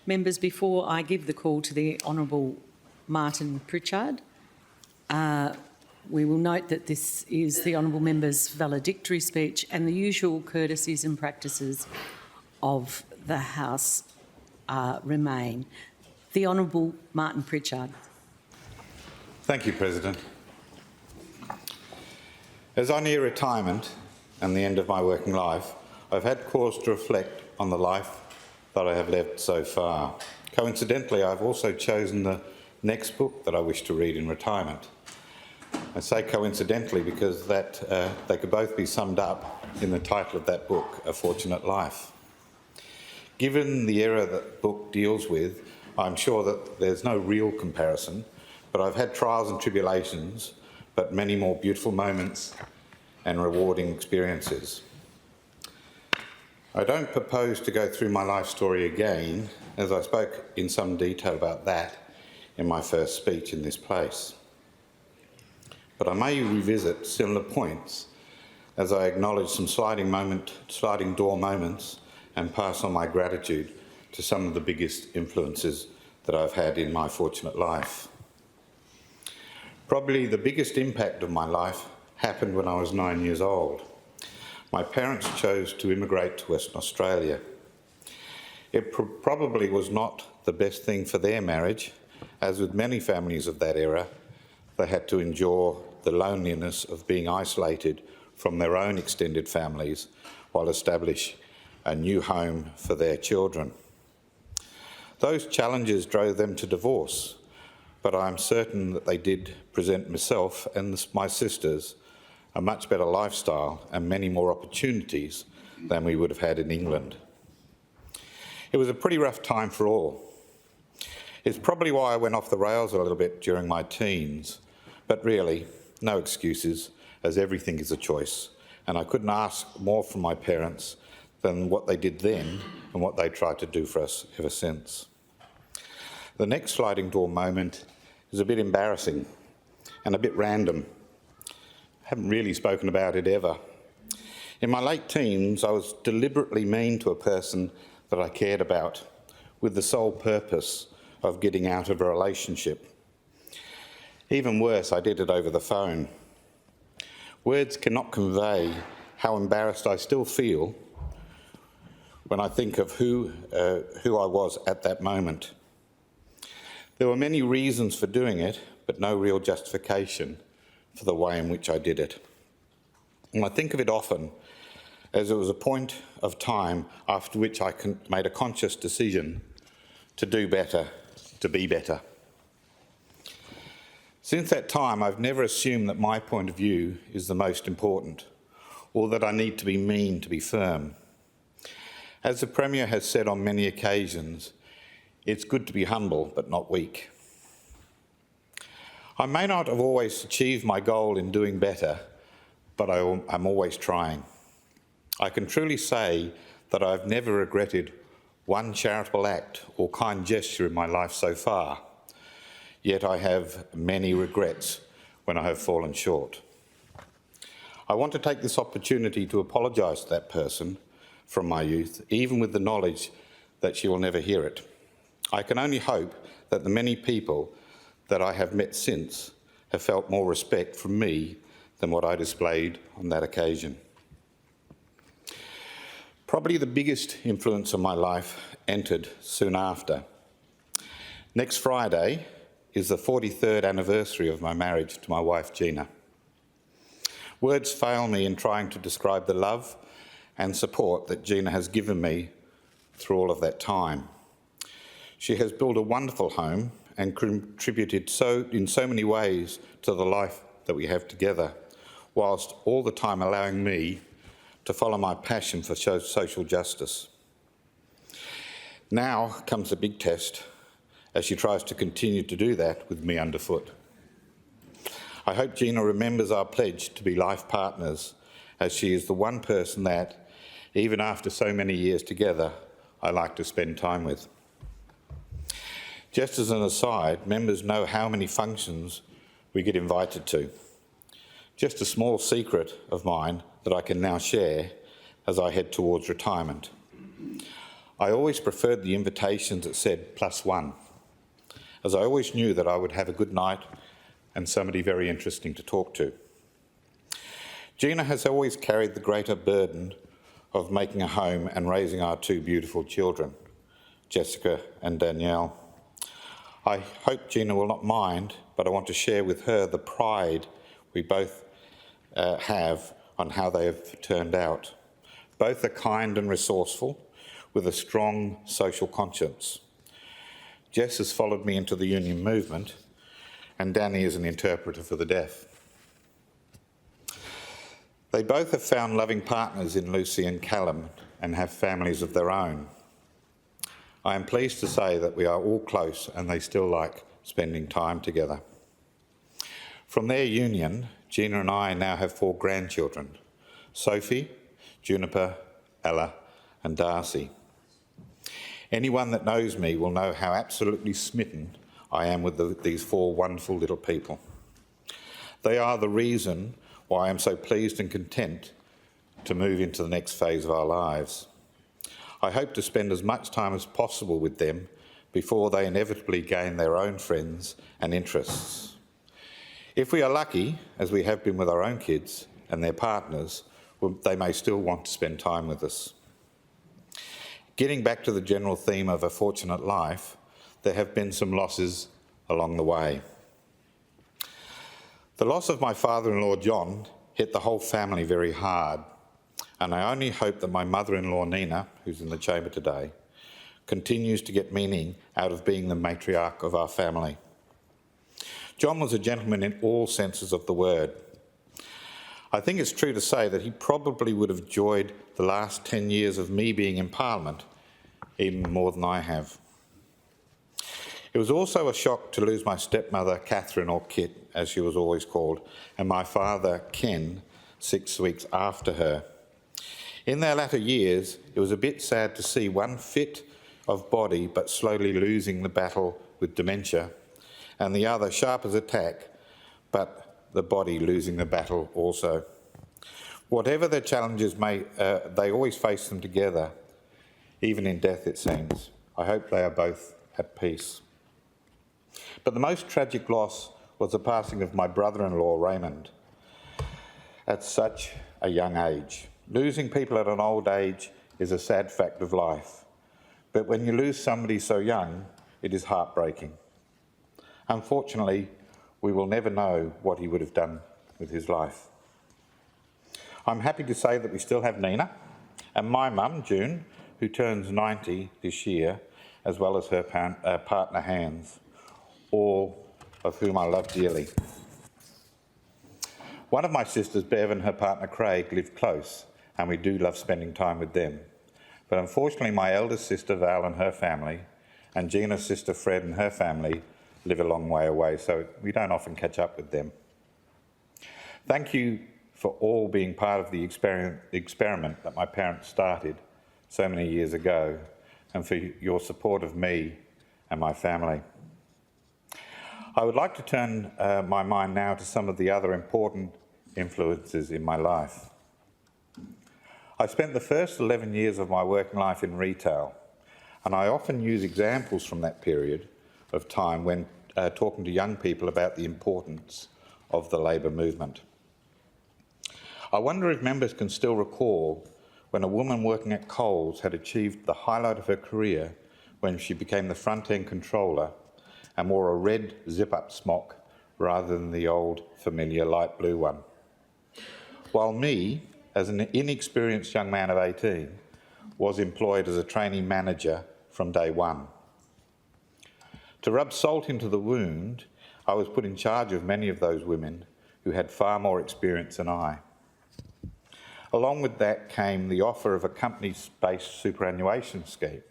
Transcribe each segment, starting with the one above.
Members, before I give the call to the Honourable Martin Pritchard, we will note that this is the Honourable Member's valedictory speech, and the usual courtesies and practices of the House remain. The Honourable Martin Pritchard. Thank you, President. As I near retirement and the end of my working life, I've had cause to reflect on the life that I have lived so far. Coincidentally, I've also chosen the next book that I wish to read in retirement. I say coincidentally because they could both be summed up in the title of that book, A Fortunate Life. Given the era that the book deals with, I'm sure that there's no real comparison, but I've had trials and tribulations, but many more beautiful moments and rewarding experiences. I don't propose to go through my life story again, as I spoke in some detail about that in my first speech in this place. But I may revisit similar points as I acknowledge some sliding door moments and pass on my gratitude to some of the biggest influences that I've had in my fortunate life. Probably the biggest impact of my life happened when I was 9 years old. My parents chose to immigrate to Western Australia. It probably was not the best thing for their marriage, as with many families of that era, they had to endure the loneliness of being isolated from their own extended families while establishing a new home for their children. Those challenges drove them to divorce, but I'm certain that they did present myself and my sisters a much better lifestyle and many more opportunities than we would have had in England. It was a pretty rough time for all. It's probably why I went off the rails a little bit during my teens, but really, no excuses, as everything is a choice, and I couldn't ask more from my parents than what they did then and what they tried to do for us ever since. The next sliding door moment is a bit embarrassing and a bit random. I haven't really spoken about it ever. In my late teens, I was deliberately mean to a person that I cared about, with the sole purpose of getting out of a relationship. Even worse, I did it over the phone. Words cannot convey how embarrassed I still feel when I think of who I was at that moment. There were many reasons for doing it, but no real justification for the way in which I did it. And I think of it often as it was a point of time after which I made a conscious decision to do better, to be better. Since that time, I've never assumed that my point of view is the most important, or that I need to be mean to be firm. As the Premier has said on many occasions, it's good to be humble but not weak. I may not have always achieved my goal in doing better, but I'm always trying. I can truly say that I've never regretted one charitable act or kind gesture in my life so far, yet I have many regrets when I have fallen short. I want to take this opportunity to apologise to that person from my youth, even with the knowledge that she will never hear it. I can only hope that the many people that I have met since have felt more respect from me than what I displayed on that occasion. Probably the biggest influence on my life entered soon after. Next Friday is the 43rd anniversary of my marriage to my wife, Gina. Words fail me in trying to describe the love and support that Gina has given me through all of that time. She has built a wonderful home and contributed in so many ways to the life that we have together, whilst all the time allowing me to follow my passion for social justice. Now comes the big test, as she tries to continue to do that with me underfoot. I hope Gina remembers our pledge to be life partners, as she is the one person that, even after so many years together, I like to spend time with. Just as an aside, members know how many functions we get invited to. Just a small secret of mine that I can now share as I head towards retirement. I always preferred the invitations that said +1, as I always knew that I would have a good night and somebody very interesting to talk to. Gina has always carried the greater burden of making a home and raising our two beautiful children, Jessica and Danielle. I hope Gina will not mind, but I want to share with her the pride we both have on how they have turned out. Both are kind and resourceful, with a strong social conscience. Jess has followed me into the union movement, and Danny is an interpreter for the deaf. They both have found loving partners in Lucy and Callum and have families of their own. I am pleased to say that we are all close and they still like spending time together. From their union, Gina and I now have 4 grandchildren: Sophie, Juniper, Ella and Darcy. Anyone that knows me will know how absolutely smitten I am with these 4 wonderful little people. They are the reason why I am so pleased and content to move into the next phase of our lives. I hope to spend as much time as possible with them before they inevitably gain their own friends and interests. If we are lucky, as we have been with our own kids and their partners, they may still want to spend time with us. Getting back to the general theme of a fortunate life, there have been some losses along the way. The loss of my father-in-law, John, hit the whole family very hard, and I only hope that my mother-in-law, Nina, who's in the chamber today, continues to get meaning out of being the matriarch of our family. John was a gentleman in all senses of the word. I think it's true to say that he probably would have enjoyed the last 10 years of me being in Parliament even more than I have. It was also a shock to lose my stepmother, Catherine, or Kit, as she was always called, and my father, Ken, 6 weeks after her. In their latter years, it was a bit sad to see one fit of body but slowly losing the battle with dementia, and the other sharp as a tack, but the body losing the battle also. Whatever their challenges they always face them together, even in death it seems. I hope they are both at peace. But the most tragic loss was the passing of my brother-in-law, Raymond, at such a young age. Losing people at an old age is a sad fact of life, but when you lose somebody so young, it is heartbreaking. Unfortunately, we will never know what he would have done with his life. I'm happy to say that we still have Nina and my mum, June, who turns 90 this year, as well as her partner, Hans, all of whom I love dearly. One of my sisters, Bev, and her partner, Craig, live close, and we do love spending time with them. But unfortunately, my eldest sister, Val, and her family, and Gina's sister, Fred, and her family, live a long way away, so we don't often catch up with them. Thank you for all being part of the experiment that my parents started so many years ago, and for your support of me and my family. I would like to turn my mind now to some of the other important influences in my life. I spent the first 11 years of my working life in retail, and I often use examples from that period of time when talking to young people about the importance of the labour movement. I wonder if members can still recall when a woman working at Coles had achieved the highlight of her career when she became the front-end controller and wore a red zip-up smock rather than the old familiar light blue one. While me, as an inexperienced young man of 18, was employed as a trainee manager from day one. To rub salt into the wound, I was put in charge of many of those women who had far more experience than I. Along with that came the offer of a company-based superannuation scheme,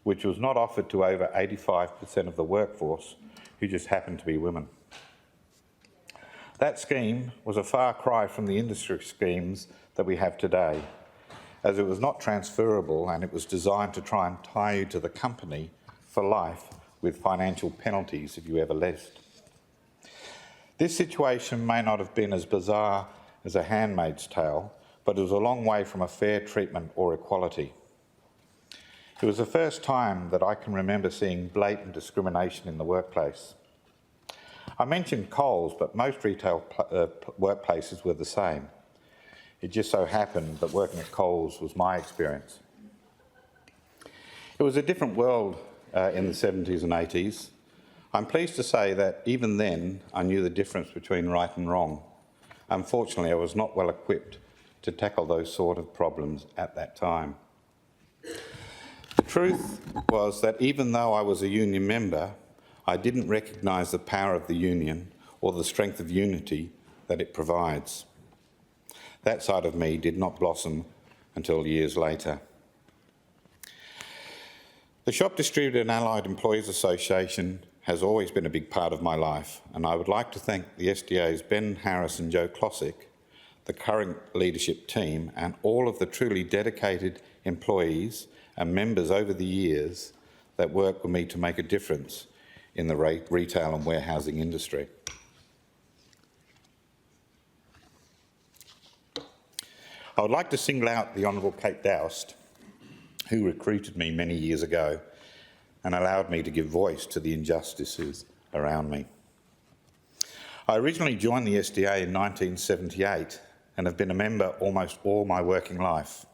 which was not offered to over 85% of the workforce, who just happened to be women. That scheme was a far cry from the industry schemes that we have today, as it was not transferable and it was designed to try and tie you to the company for life with financial penalties if you ever left. This situation may not have been as bizarre as A Handmaid's Tale, but it was a long way from a fair treatment or equality. It was the first time that I can remember seeing blatant discrimination in the workplace. I mentioned Coles, but most retail workplaces were the same. It just so happened that working at Coles was my experience. It was a different world in the 70s and 80s. I'm pleased to say that even then I knew the difference between right and wrong. Unfortunately, I was not well equipped to tackle those sort of problems at that time. The truth was that even though I was a union member, I didn't recognise the power of the union or the strength of unity that it provides. That side of me did not blossom until years later. The Shop Distributor and Allied Employees Association has always been a big part of my life, and I would like to thank the SDA's Ben Harris and Joe Klossick, the current leadership team, and all of the truly dedicated employees and members over the years that work with me to make a difference in the retail and warehousing industry. I would like to single out the Honourable Kate Doust, who recruited me many years ago and allowed me to give voice to the injustices around me. I originally joined the SDA in 1978 and have been a member almost all my working life.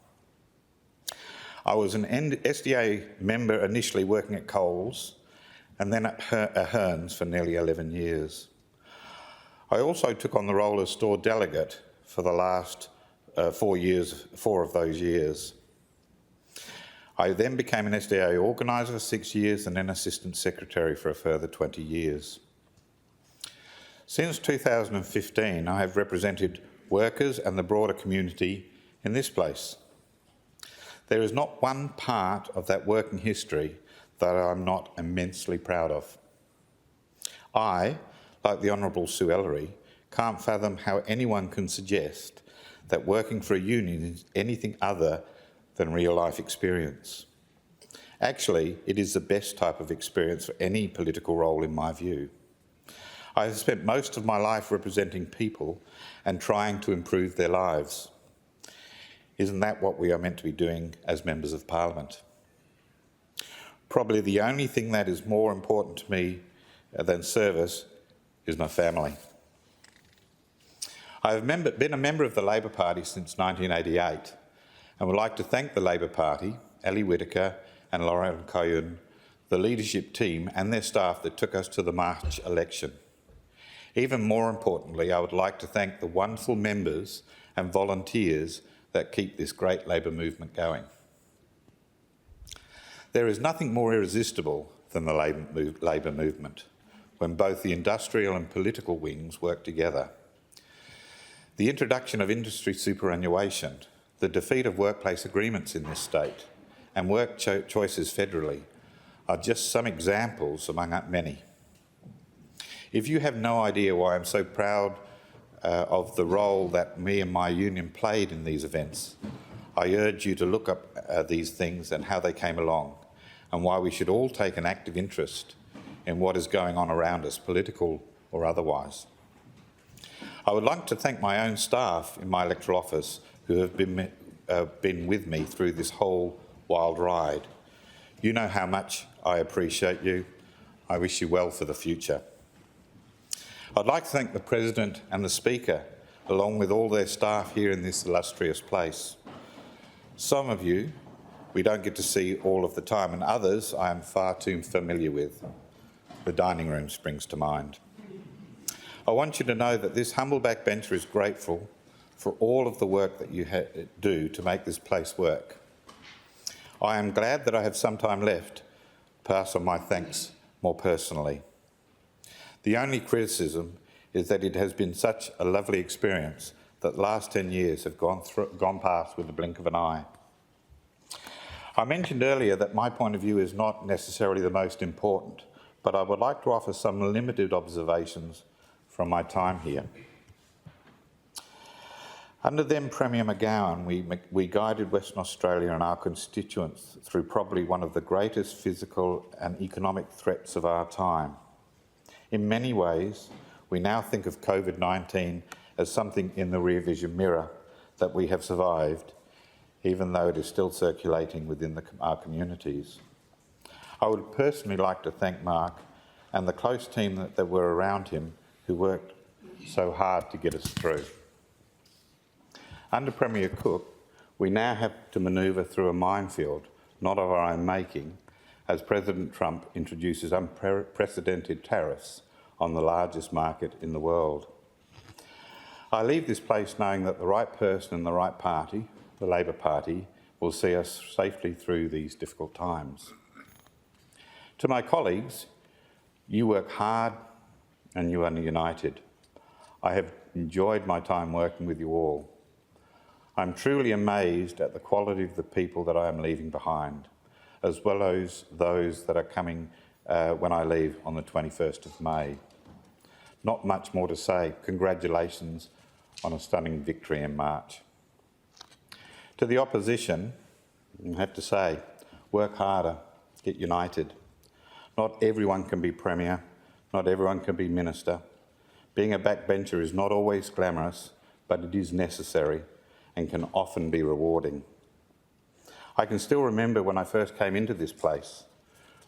I was an SDA member initially working at Coles and then at Hearns for nearly 11 years. I also took on the role as store delegate for the last 4 of those years. I then became an SDA organiser for 6 years and then Assistant Secretary for a further 20 years. Since 2015, I have represented workers and the broader community in this place. There is not one part of that working history that I'm not immensely proud of. I, like the Honourable Sue Ellery, can't fathom how anyone can suggest that working for a union is anything other than real-life experience. Actually, it is the best type of experience for any political role in my view. I have spent most of my life representing people and trying to improve their lives. Isn't that what we are meant to be doing as members of Parliament? Probably the only thing that is more important to me than service is my family. I have been a member of the Labor Party since 1988 and would like to thank the Labor Party, Ali Whittaker and Lauren Coyun, the leadership team and their staff that took us to the March election. Even more importantly, I would like to thank the wonderful members and volunteers that keep this great Labor movement going. There is nothing more irresistible than the Labor movement, when both the industrial and political wings work together. The introduction of industry superannuation, the defeat of workplace agreements in this state, and work choices federally are just some examples among many. If you have no idea why I'm so proud of the role that me and my union played in these events, I urge you to look up these things and how they came along, and why we should all take an active interest in what is going on around us, political or otherwise. I would like to thank my own staff in my electoral office who have been with me through this whole wild ride. You know how much I appreciate you. I wish you well for the future. I'd like to thank the President and the Speaker, along with all their staff here in this illustrious place. Some of you we don't get to see all of the time, and others I am far too familiar with. The dining room springs to mind. I want you to know that this humble backbencher is grateful for all of the work that you do to make this place work. I am glad that I have some time left to pass on my thanks more personally. The only criticism is that it has been such a lovely experience that the last 10 years have gone past with the blink of an eye. I mentioned earlier that my point of view is not necessarily the most important, but I would like to offer some limited observations from my time here. Under then Premier McGowan, we guided Western Australia and our constituents through probably one of the greatest physical and economic threats of our time. In many ways, we now think of COVID-19 as something in the rear vision mirror that we have survived. even though it is still circulating within our communities. I would personally like to thank Mark and the close team that were around him who worked so hard to get us through. Under Premier Cook, we now have to manoeuvre through a minefield, not of our own making, as President Trump introduces unprecedented tariffs on the largest market in the world. I leave this place knowing that the right person in the right party, the Labor Party, will see us safely through these difficult times. To my colleagues, you work hard and you are united. I have enjoyed my time working with you all. I'm truly amazed at the quality of the people that I am leaving behind, as well as those that are coming when I leave on the 21st of May. Not much more to say. Congratulations on a stunning victory in March. To the opposition, I have to say, work harder, get united. Not everyone can be Premier, not everyone can be Minister. Being a backbencher is not always glamorous, but it is necessary and can often be rewarding. I can still remember when I first came into this place.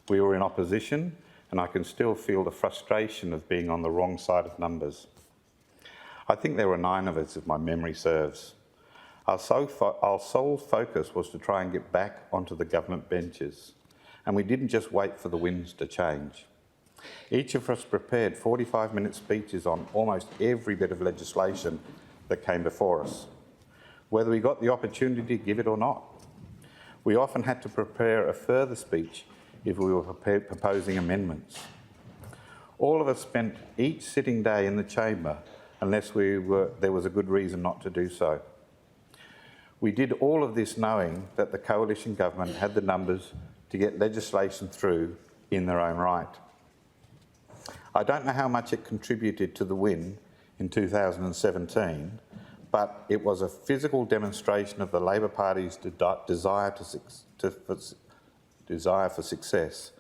We were in opposition, and I can still feel the frustration of being on the wrong side of numbers. I think there were 9 of us, if my memory serves. Our sole focus was to try and get back onto the government benches, and we didn't just wait for the winds to change. Each of us prepared 45-minute speeches on almost every bit of legislation that came before us, whether we got the opportunity to give it or not. We often had to prepare a further speech if we were proposing amendments. All of us spent each sitting day in the chamber unless there was a good reason not to do so. We did all of this knowing that the coalition government had the numbers to get legislation through in their own right. I don't know how much it contributed to the win in 2017, but it was a physical demonstration of the Labor Party's desire for success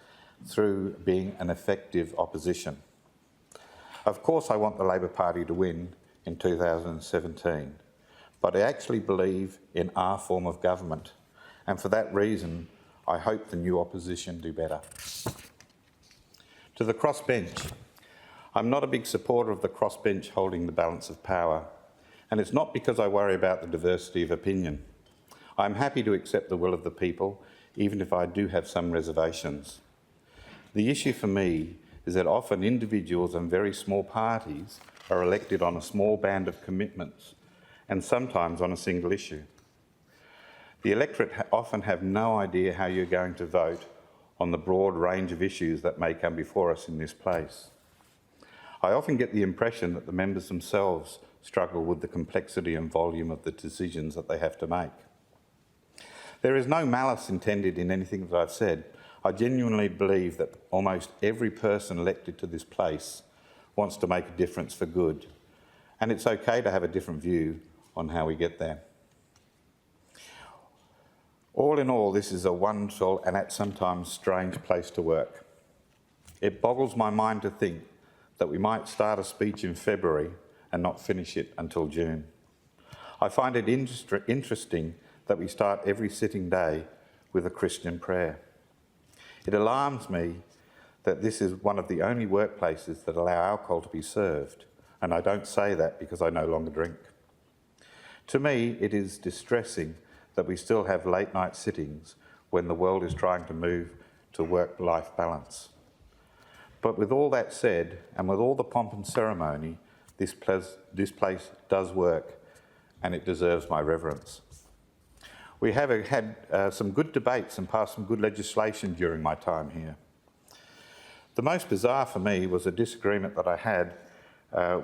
through being an effective opposition. Of course, I want the Labor Party to win in 2017, but I actually believe in our form of government, and for that reason, I hope the new opposition do better. To the crossbench, I'm not a big supporter of the crossbench holding the balance of power, and it's not because I worry about the diversity of opinion. I'm happy to accept the will of the people, even if I do have some reservations. The issue for me is that often individuals and very small parties are elected on a small band of commitments, and sometimes on a single issue. The electorate often have no idea how you're going to vote on the broad range of issues that may come before us in this place. I often get the impression that the members themselves struggle with the complexity and volume of the decisions that they have to make. There is no malice intended in anything that I've said. I genuinely believe that almost every person elected to this place wants to make a difference for good, and it's okay to have a different view on how we get there. All in all, this is a wonderful and at sometimes strange place to work. It boggles my mind to think that we might start a speech in February and not finish it until June. I find it interesting that we start every sitting day with a Christian prayer. It alarms me that this is one of the only workplaces that allow alcohol to be served, and I don't say that because I no longer drink. To me, it is distressing that we still have late night sittings when the world is trying to move to work-life balance. But with all that said, and with all the pomp and ceremony, this place does work, and it deserves my reverence. We have had some good debates and passed some good legislation during my time here. The most bizarre for me was a disagreement that I had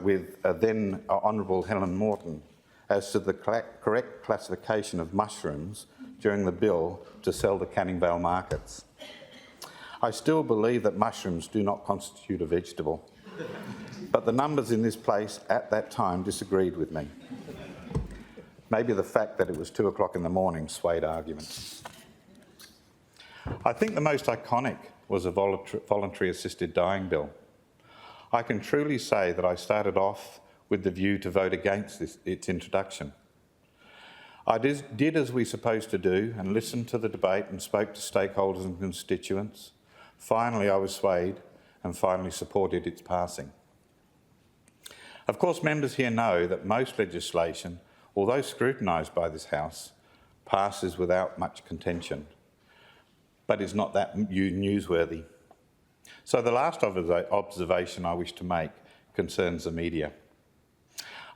with then Honourable Helen Morton as to the correct classification of mushrooms during the bill to sell to Canning Vale markets. I still believe that mushrooms do not constitute a vegetable, but the numbers in this place at that time disagreed with me. Maybe the fact that it was 2 o'clock in the morning swayed arguments. I think the most iconic was a voluntary assisted dying bill. I can truly say that I started off with the view to vote against its introduction. I did as we're supposed to do and listened to the debate and spoke to stakeholders and constituents. Finally, I was swayed and finally supported its passing. Of course, members here know that most legislation, although scrutinised by this House, passes without much contention, but is not that newsworthy. So the last observation I wish to make concerns the media.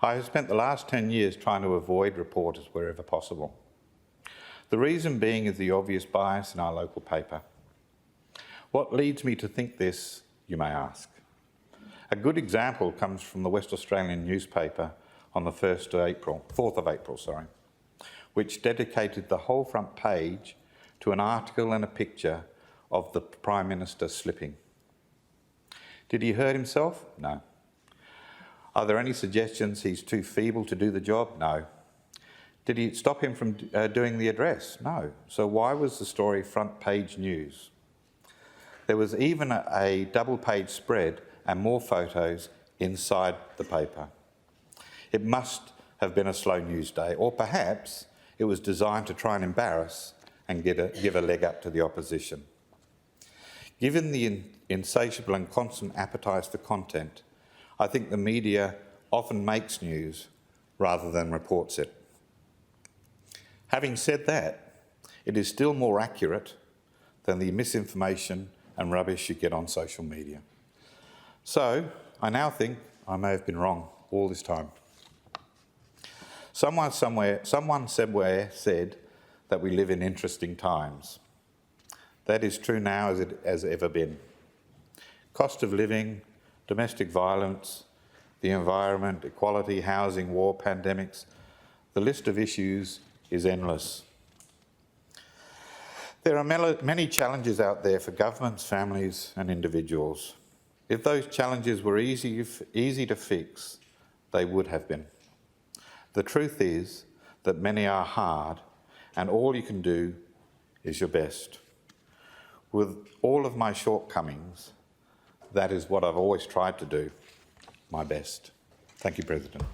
I have spent the last 10 years trying to avoid reporters wherever possible. The reason being is the obvious bias in our local paper. What leads me to think this, you may ask? A good example comes from the West Australian newspaper on the 4th of April, which dedicated the whole front page to an article and a picture of the Prime Minister slipping. Did he hurt himself? No. Are there any suggestions he's too feeble to do the job? No. Did it stop him from doing the address? No. So why was the story front page news? There was even a double page spread and more photos inside the paper. It must have been a slow news day, or perhaps it was designed to try and embarrass and give a leg up to the opposition. Given the insatiable and constant appetite for content, I think the media often makes news rather than reports it. Having said that, it is still more accurate than the misinformation and rubbish you get on social media. So, I now think I may have been wrong all this time. Someone somewhere said that we live in interesting times. That is true now as it has ever been. Cost of living, domestic violence, the environment, equality, housing, war, pandemics, the list of issues is endless. There are many challenges out there for governments, families and individuals. If those challenges were easy to fix, they would have been. The truth is that many are hard and all you can do is your best. With all of my shortcomings, that is what I've always tried to do, my best. Thank you, President.